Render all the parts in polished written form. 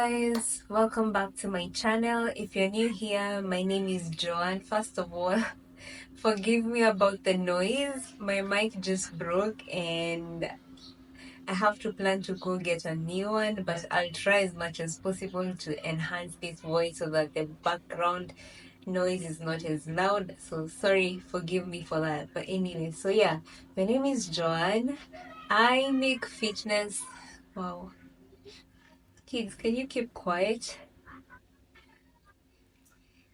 guys, welcome back to my channel. If you're new here, my name is Joanne. First of all, forgive me about the noise. My mic just broke and I have to plan to go get a new one, but I'll try as much as possible to enhance this voice so that the background noise is not as loud. So sorry, forgive me for that. But anyway, so yeah, my name is Joanne. I make fitness. Wow. Kids, can you keep quiet?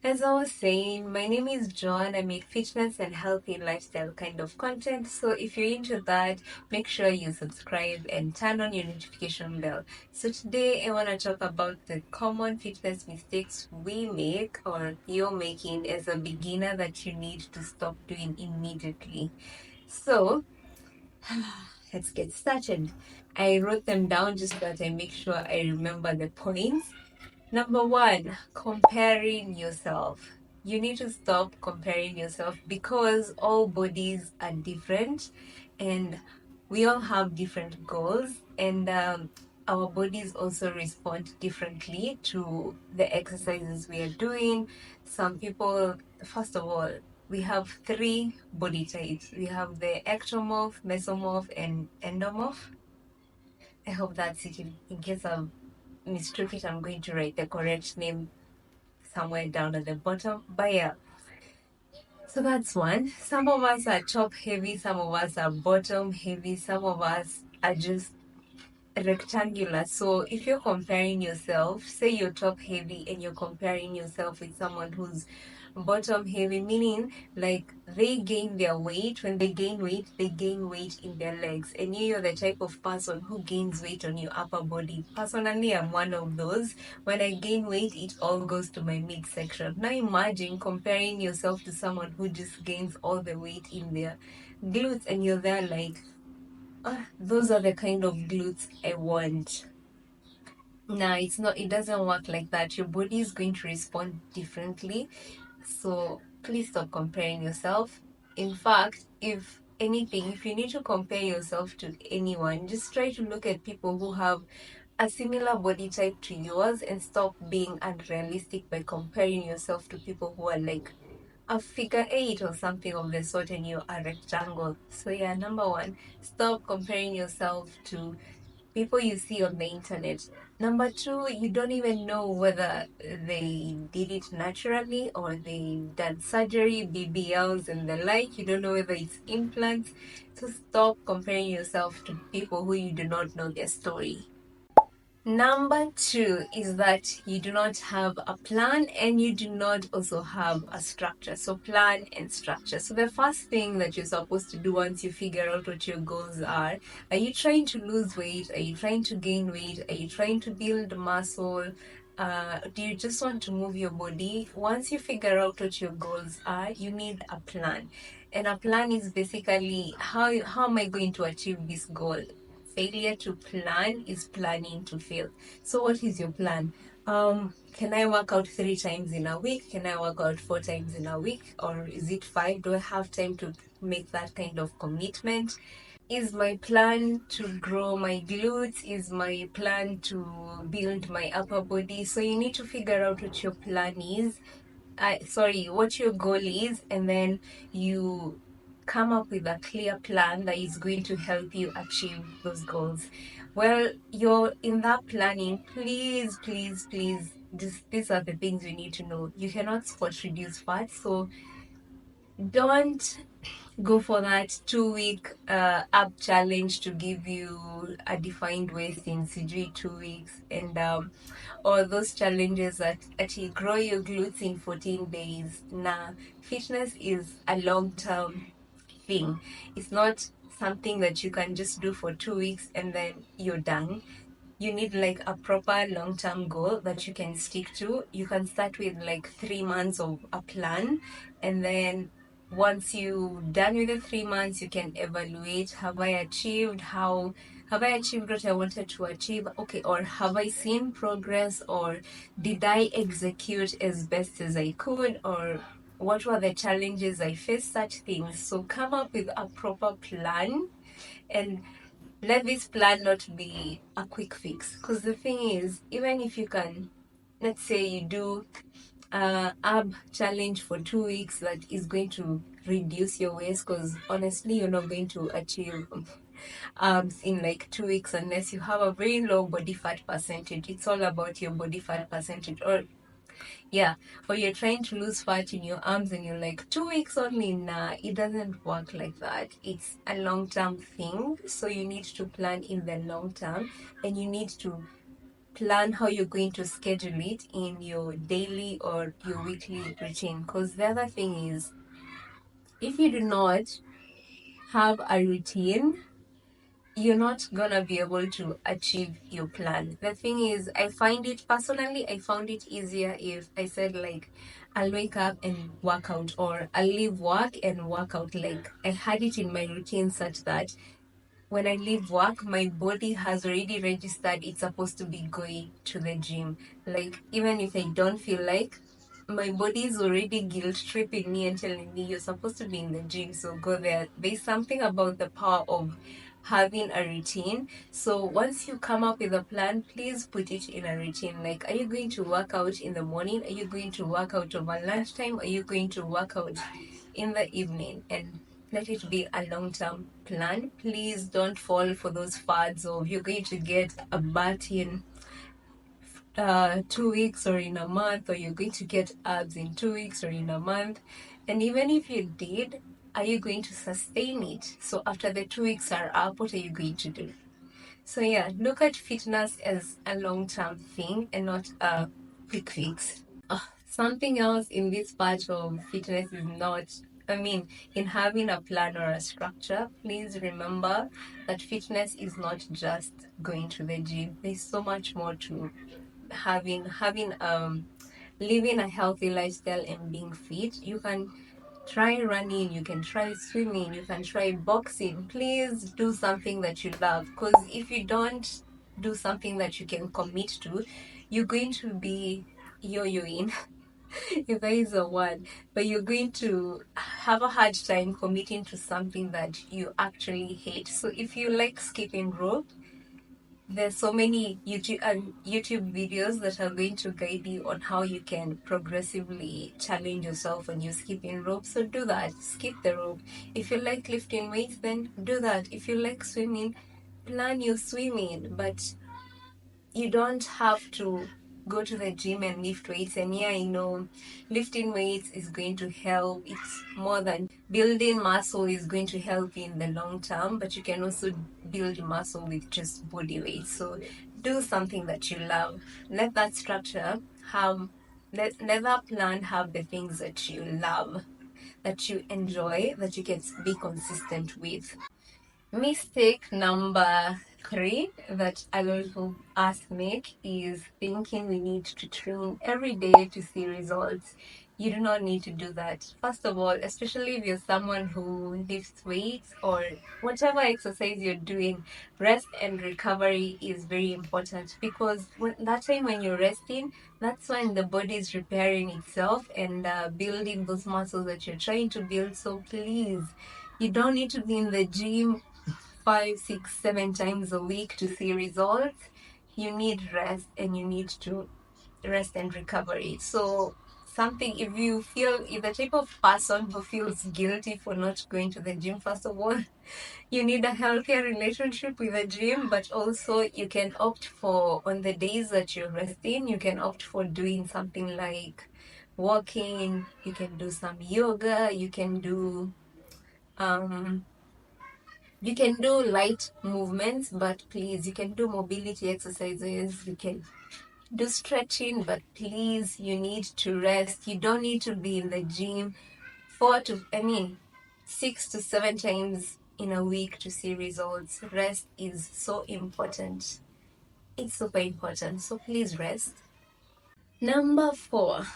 As I was saying, my name is John. I make fitness and healthy lifestyle kind of content. So if you're into that, make sure you subscribe and turn on your notification bell. So today I want to talk about the common fitness mistakes we make or you're making as a beginner that you need to stop doing immediately. So let's get started. I wrote them down just so that I make sure I remember the points. Number one, comparing yourself. You need to stop comparing yourself because all bodies are different and we all have different goals, and our bodies also respond differently to the exercises we are doing. Some people, first of all, we have three body types. We have the ectomorph, mesomorph, and endomorph. I hope that's it. In case I'm mistook it, I'm going to write the correct name somewhere down at the bottom. But yeah, so that's one. Some of us are top heavy, some of us are bottom heavy, some of us are just rectangular. So if you're comparing yourself, say you're top heavy and you're comparing yourself with someone who's bottom heavy, meaning like they gain their weight. When they gain weight in their legs, and you're the type of person who gains weight on your upper body. Personally, I'm one of those. When I gain weight, it all goes to my midsection. Now imagine comparing yourself to someone who just gains all the weight in their glutes, and you're there like, those are the kind of glutes I want. Nah, it's not, it doesn't work like that. Your body is going to respond differently. So please stop comparing yourself. In fact, if anything, if you need to compare yourself to anyone, just try to look at people who have a similar body type to yours and stop being unrealistic by comparing yourself to people who are like a figure eight or something of the sort and you're a rectangle. So yeah, number one, stop comparing yourself to people you see on the internet. Number two, you don't even know whether they did it naturally or they done surgery, BBLs and the like. You don't know whether it's implants. So stop comparing yourself to people who you do not know their story. Number two is that you do not have a plan and you do not also have a structure. So, plan and structure. So, the first thing that you're supposed to do once you figure out what your goals are you trying to lose weight? Are you trying to gain weight? Are you trying to build muscle? Do you just want to move your body? Once you figure out what your goals are, you need a plan. And a plan is basically how am I going to achieve this goal? Failure to plan is planning to fail. So what is your plan? Can I work out 3 times in a week? Can I work out 4 times in a week? Or is it 5? Do I have time to make that kind of commitment? Is my plan to grow my glutes? Is my plan to build my upper body? So you need to figure out what your plan is. What your goal is, and then you come up with a clear plan that is going to help you achieve those goals. Well, you're in that planning, please, please, please. These are the things you need to know. You cannot spot reduce fat, so don't go for that 2 week ab challenge to give you a defined waist in CG 2 weeks, and or those challenges that actually grow your glutes in 14 days. Nah, fitness is a long-term thing. It's not something that you can just do for 2 weeks and then you're done. You need like a proper long-term goal that you can stick to. You can start with like 3 months of a plan, and then once you're done with the 3 months, you can evaluate, have I achieved what I wanted to achieve? Okay, or have I seen progress, or did I execute as best as I could, or what were the challenges I faced? Such things. So come up with a proper plan, and let this plan not be a quick fix. Because the thing is, even if you can, let's say you do ab challenge for 2 weeks that is going to reduce your waist, because honestly you're not going to achieve abs in like 2 weeks unless you have a very low body fat percentage. It's all about your body fat percentage. Or yeah, or you're trying to lose fat in your arms and you're like 2 weeks only. Nah, it doesn't work like that. It's a long-term thing, so you need to plan in the long term, and you need to plan how you're going to schedule it in your daily or your weekly routine. Because the other thing is, if you do not have a routine, you're not gonna be able to achieve your plan. The thing is, I find it personally, I found it easier if I said, like, I'll wake up and work out, or I'll leave work and work out. Like, I had it in my routine such that when I leave work, my body has already registered it's supposed to be going to the gym. Like, even if I don't feel like, my body is already guilt tripping me and telling me you're supposed to be in the gym, so go there. There's something about the power of having a routine. So once you come up with a plan, please put it in a routine. Like, are you going to work out in the morning? Are you going to work out over lunchtime? Are you going to work out in the evening? And let it be a long-term plan. Please don't fall for those fads of you're going to get a butt in 2 weeks or in a month, or you're going to get abs in 2 weeks or in a month. And even if you did, are you going to sustain it? So after the 2 weeks are up, what are you going to do? So yeah, look at fitness as a long-term thing and not a quick fix. Something else in this part of fitness is not, I mean, in having a plan or a structure, please remember that fitness is not just going to the gym. There's so much more to having living a healthy lifestyle and being fit. You can try running, you can try swimming, you can try boxing. Please do something that you love, because if you don't do something that you can commit to, you're going to be yo-yoing if there is a word, but you're going to have a hard time committing to something that you actually hate. So if you like skipping rope, there's so many YouTube videos that are going to guide you on how you can progressively challenge yourself when you're skipping rope. So do that, skip the rope. If you like lifting weights, then do that. If you like swimming, plan your swimming, but you don't have to go to the gym and lift weights. And yeah, I know lifting weights is going to help. It's more than building muscle is going to help you in the long term, but you can also build muscle with just body weight. So do something that you love. Let that structure have, let that plan have the things that you love, that you enjoy, that you can be consistent with. Mistake number three that a lot of us make is thinking we need to train every day to see results. You do not need to do that. First of all, especially if you're someone who lifts weights or whatever exercise you're doing, rest and recovery is very important, because when that time when you're resting, that's when the body is repairing itself and building those muscles that you're trying to build. So please, you don't need to be in the gym 5, 6, 7 times a week to see results. You need rest, and you need to rest and recovery. So something, if you feel, if the type of person who feels guilty for not going to the gym, first of all, you need a healthier relationship with the gym. But also you can opt for, on the days that you're resting, you can opt for doing something like walking, you can do some yoga, um you can do light movements, but please, you can do mobility exercises, you can do stretching, but please, you need to rest. You don't need to be in the gym 6 to 7 times in a week to see results. Rest is so important. It's super important. So please rest. Number four,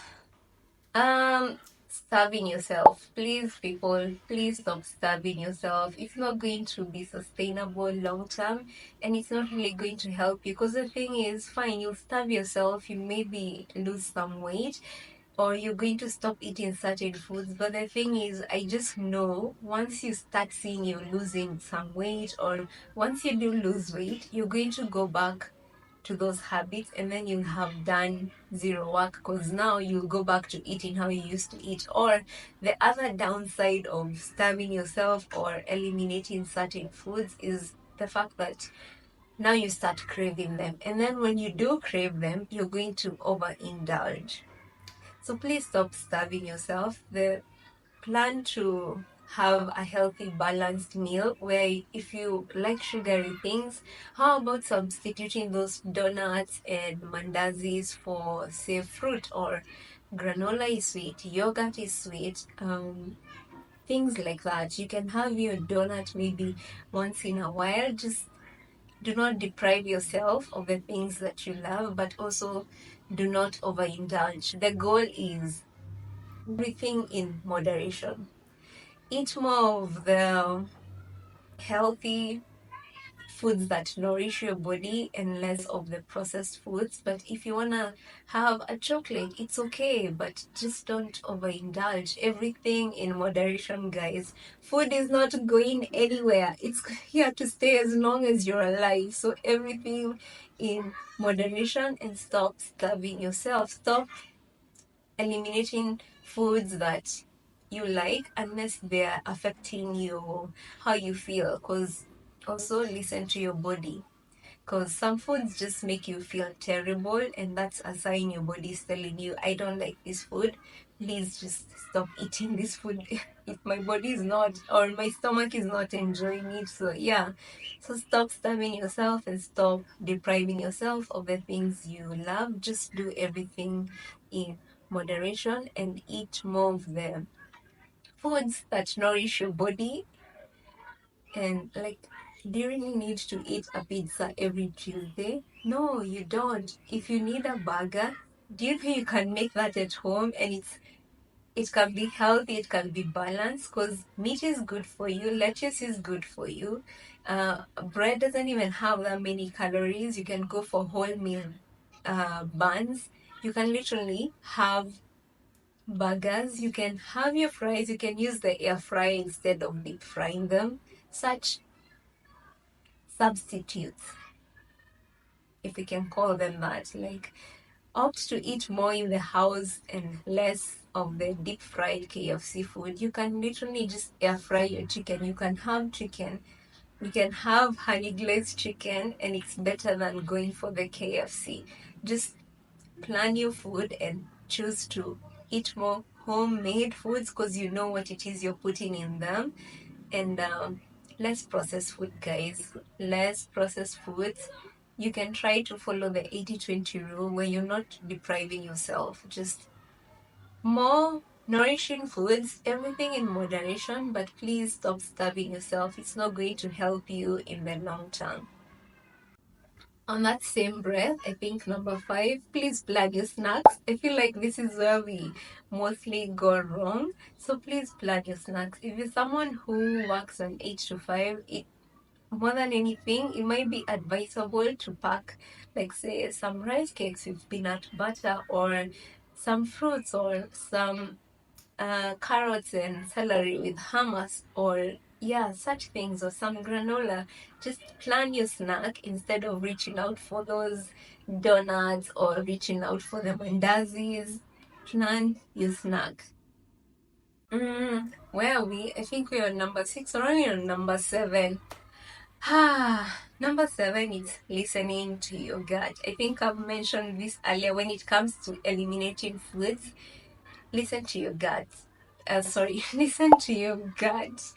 Um, starving yourself. Please, people, please stop starving yourself. It's not going to be sustainable long term, and it's not really going to help you. Because the thing is, fine, you'll starve yourself, you maybe lose some weight, or you're going to stop eating certain foods. But the thing is, I just know once you start seeing you're losing some weight, or once you do lose weight, you're going to go back to those habits, and then you'll have done zero work, because now you'll go back to eating how you used to eat. Or the other downside of starving yourself or eliminating certain foods is the fact that now you start craving them, and then when you do crave them, you're going to overindulge. So please stop starving yourself. The plan to have a healthy, balanced meal where if you like sugary things, how about substituting those donuts and mandazis for, say, fruit, or granola is sweet, yogurt is sweet, things like that. You can have your donut maybe once in a while. Just do not deprive yourself of the things that you love, but also do not overindulge. The goal is everything in moderation. Eat more of the healthy foods that nourish your body and less of the processed foods. But if you want to have a chocolate, it's okay, but just don't overindulge. Everything in moderation, guys. Food is not going anywhere, it's here to stay as long as you're alive. So everything in moderation, and stop starving yourself. Stop eliminating foods that you like unless they're affecting you, how you feel. Because also listen to your body, because some foods just make you feel terrible, and that's a sign your body is telling you, I don't like this food, please just stop eating this food. If my body is not, or my stomach is not enjoying it. So yeah, so stop starving yourself and stop depriving yourself of the things you love. Just do everything in moderation and eat more of the foods that nourish your body. And like, do you really need to eat a pizza every Tuesday? No, you don't. If you need a burger, do you think you can make that at home? And it can be healthy, it can be balanced, because meat is good for you, lettuce is good for you. Bread doesn't even have that many calories. You can go for wholemeal buns. You can literally have burgers. You can have your fries. You can use the air fryer instead of deep frying them. Such substitutes, if we can call them that, like, opt to eat more in the house and less of the deep fried KFC food. You can literally just air fry your chicken. You can have chicken. You can have honey glazed chicken, and it's better than going for the KFC. Just plan your food and choose to eat more homemade foods, because you know what it is you're putting in them. And less processed food, guys. Less processed foods. You can try to follow the 80-20 rule, where you're not depriving yourself. Just more nourishing foods, everything in moderation, but please stop starving yourself. It's not going to help you in the long term. On that same breath, I think number 5, please plan your snacks. I feel like this is where we mostly go wrong. So please plan your snacks. If you're someone who works on 8 to 5, more than anything, it might be advisable to pack, like, say, some rice cakes with peanut butter, or some fruits, or some carrots and celery with hummus, or yeah, such things, or some granola. Just plan your snack instead of reaching out for those donuts or reaching out for the mandazis. Plan your snack. Where are we? I think we're on number 6, or only on number 7. Number 7 is listening to your gut. I think I've mentioned this earlier. When it comes to eliminating foods, listen to your gut. Listen to your gut.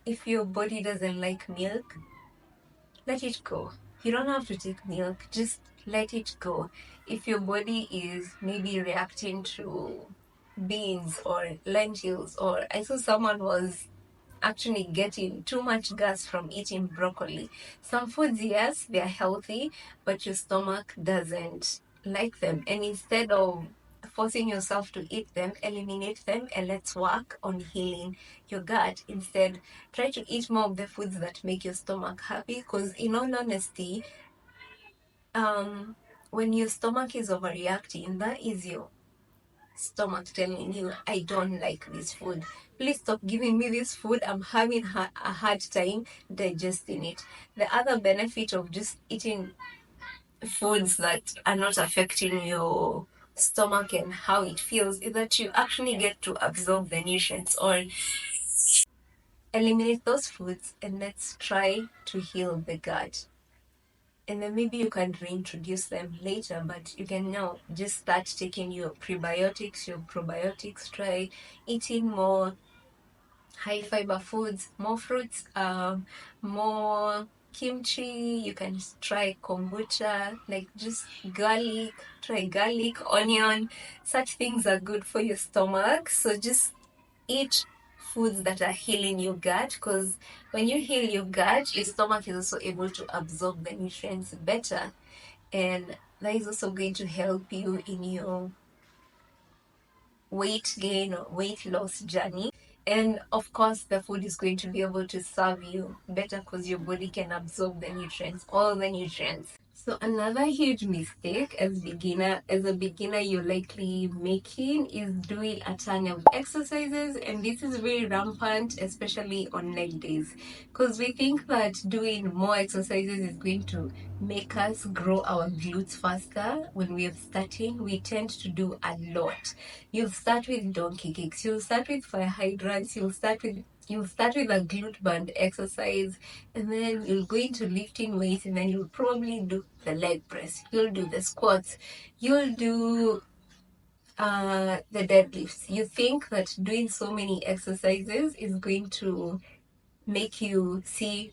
If your body doesn't like milk, let it go. You don't have to take milk, just let it go. If your body is maybe reacting to beans or lentils, or I saw someone was actually getting too much gas from eating broccoli. Some foods, yes, they're healthy, but your stomach doesn't like them. And instead of forcing yourself to eat them, eliminate them, and let's work on healing your gut. Instead, try to eat more of the foods that make your stomach happy. Because in all honesty, when your stomach is overreacting, that is your stomach telling you, I don't like this food. Please stop giving me this food. I'm having a hard time digesting it. The other benefit of just eating foods that are not affecting your stomach and how it feels is that you actually get to absorb the nutrients or eliminate those foods, and let's try to heal the gut. And then maybe you can reintroduce them later, but you can now just start taking your prebiotics, your probiotics, try eating more high fiber foods, more fruits, more kimchi. You can try kombucha, like just garlic, try garlic, onion. Such things are good for your stomach. So just eat foods that are healing your gut, because when you heal your gut, your stomach is also able to absorb the nutrients better, and that is also going to help you in your weight gain or weight loss journey. And of course, the food is going to be able to serve you better because your body can absorb the nutrients, all the nutrients. So another huge mistake as a beginner you're likely making is doing a ton of exercises, and this is very rampant, especially on leg days, because we think that doing more exercises is going to make us grow our glutes faster. When we are starting, we tend to do a lot. You'll start with donkey kicks, you'll start with fire hydrants, you'll start with a glute band exercise, and then you'll go into lifting weights, and then you'll probably do the leg press, you'll do the squats, you'll do the deadlifts. You think that doing so many exercises is going to make you see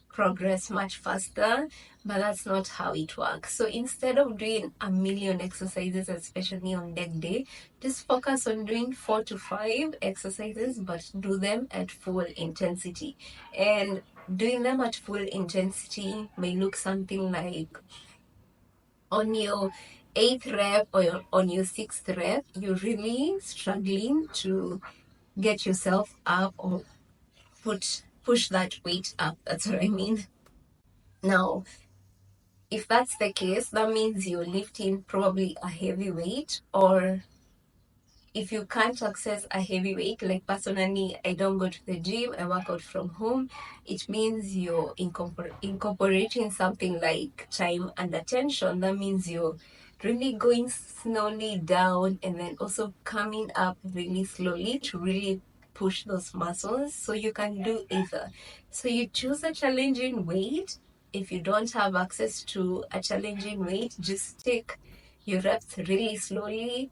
progress much faster, but that's not how it works. So instead of doing a million exercises, especially on leg day, just focus on doing 4 to 5 exercises, but do them at full intensity. And doing them at full intensity may look something like on your 8th rep or on your 6th rep, you're really struggling to get yourself up or push that weight up. That's what I mean. Now, if that's the case, that means you're lifting probably a heavy weight, or if you can't access a heavy weight, like personally, I don't go to the gym, I work out from home, it means you're incorporating something like time and attention. That means you're really going slowly down and then also coming up really slowly to really push those muscles. So you can do either. So you choose a challenging weight. If you don't have access to a challenging weight, just take your reps really slowly,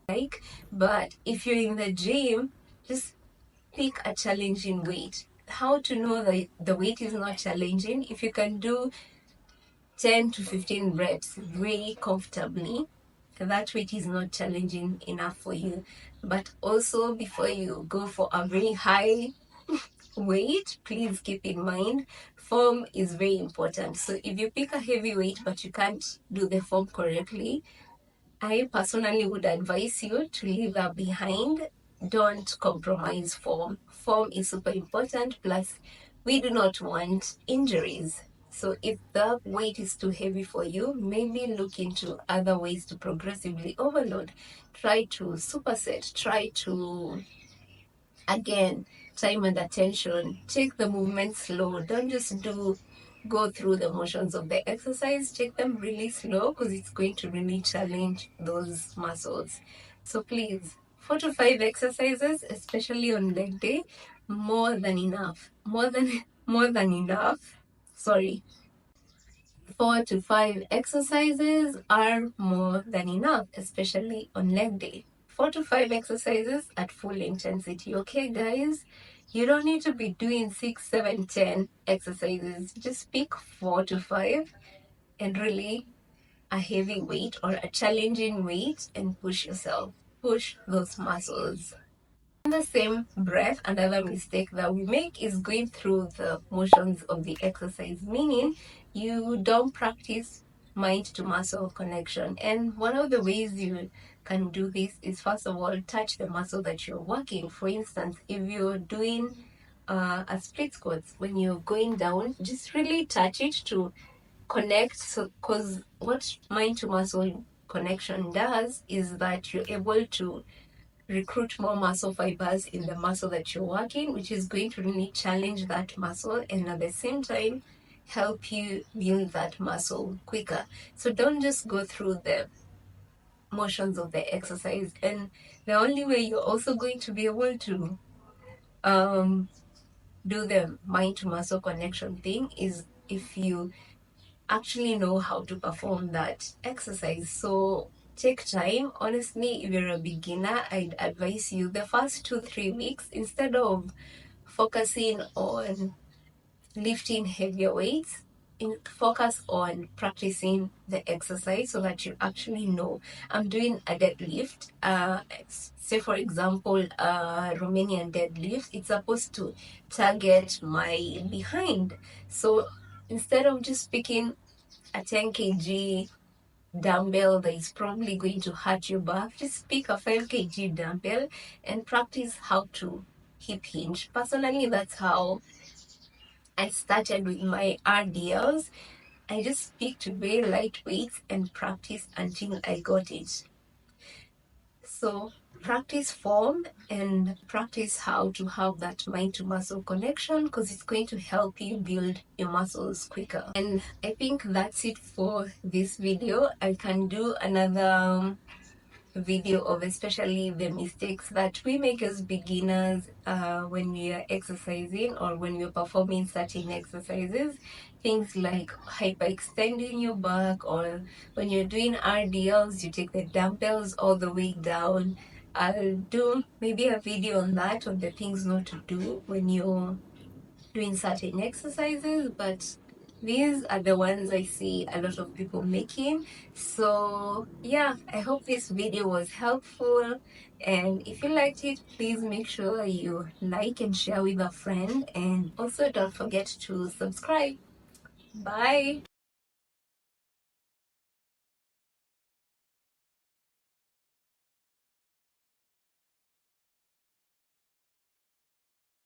but if you're in the gym, just pick a challenging weight. How to know that the weight is not challenging? If you can do 10 to 15 reps very comfortably, that weight is not challenging enough for you. But also, before you go for a very high weight, please keep in mind form is very important. So if you pick a heavy weight but you can't do the form correctly, I personally would advise you to leave that behind. Don't compromise form. Form is super important. Plus, we do not want injuries. So, if the weight is too heavy for you, maybe look into other ways to progressively overload. Try to superset. Try to, again, time and attention. Take the movement slow. Don't just go through the motions of the exercise. Take them really slow, because it's going to really challenge those muscles. So please, 4 to 5 exercises, especially on leg day, more than enough. More than enough. Sorry. 4 to 5 exercises are more than enough, especially on leg day. 4 to 5 exercises at full intensity. Okay, guys? You don't need to be doing 6, 7, 10 exercises. Just pick 4 to 5 and really a heavy weight or a challenging weight and push yourself. Push those muscles. In the same breath, another mistake that we make is going through the motions of the exercise, meaning you don't practice mind to muscle connection. And one of the ways you can do this is, first of all, touch the muscle that you're working. For instance, if you're doing a split squats, when you're going down, just really touch it to connect. So, because what mind to muscle connection does is that you're able to recruit more muscle fibers in the muscle that you're working, which is going to really challenge that muscle and at the same time help you build that muscle quicker. So don't just go through the motions of the exercise. And the only way you're also going to be able to um, do the mind to muscle connection thing is if you actually know how to perform that exercise. So take time. Honestly, if you're a beginner, I'd advise you the first 2-3 weeks, instead of focusing on lifting heavier weights, focus on practicing the exercise so that you actually know. I'm doing a deadlift. Say for example, Romanian deadlift. It's supposed to target my behind. So instead of just picking a 10 kg dumbbell that is probably going to hurt your back, just pick a 5 kg dumbbell and practice how to hip hinge. Personally, that's how I started with my RDLs. I just picked very light weights and practiced until I got it. So practice form and practice how to have that mind to muscle connection, because it's going to help you build your muscles quicker. And I think that's it for this video. I can do another video of especially the mistakes that we make as beginners when we are exercising or when we're performing certain exercises. Things like hyperextending your back, or when you're doing RDLs, you take the dumbbells all the way down. I'll do maybe a video on that, on the things not to do when you're doing certain exercises, but these are the ones I see a lot of people making. So yeah, I hope this video was helpful, and if you liked it, please make sure you like and share with a friend, and also don't forget to subscribe. Bye.